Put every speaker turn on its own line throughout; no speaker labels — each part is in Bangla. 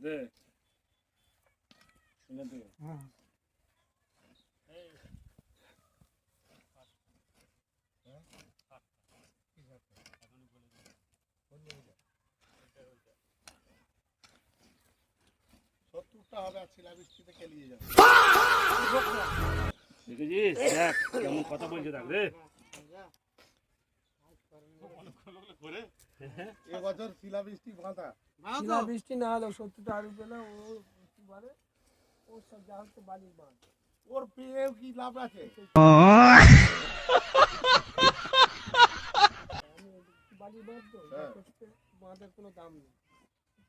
দে শুনে দে
হ্যাঁ
দেখেছিস দেখ কেমন কথা বলছে দেখ রে
এবছর শিলাবৃষ্টি বাঁধা
শিলাবৃষ্টি না হলেও 70টা আলু পেলে ও কি বলে ও সব যা হচ্ছে বালির বাঁধ
ওর পেয়েও কি লাভ আছে?
বালির বাঁধ তো বাঁধের কোনো দাম নেই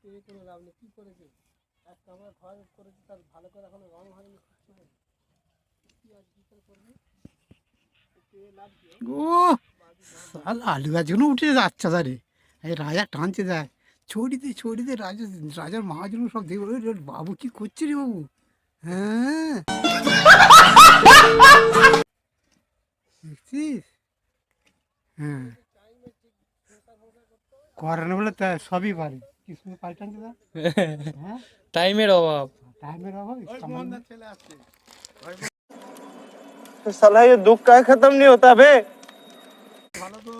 পেয়ে কোনো লাভ নেই কী করেছে একটা আমরা ঘর করেছি তার ভালো করে এখনো রং হয়নি কিছু হয়নি কি আর কী করে করবি পেয়ে লাভ দিয়ে
ও সাল আলু গাছগুলো উঠে যাচ্ছে তারে এই রাজা টানছে দেখ ছড়িতে রাজার মহাজন সব দেখবে ওই রে বাবু কি করছে রে বাবু হ্যাঁ দেখছিস হ্যাঁ করে না বলে তা সবই পারে কি সময় পাল্ট টানছে দেখ হ্যাঁ
টাইমের অভাব
টাইমের অভাব
ওই মোহনদার ছেলে আসছে
साला ये दुख का खत्म नहीं होता बे
ভালো তো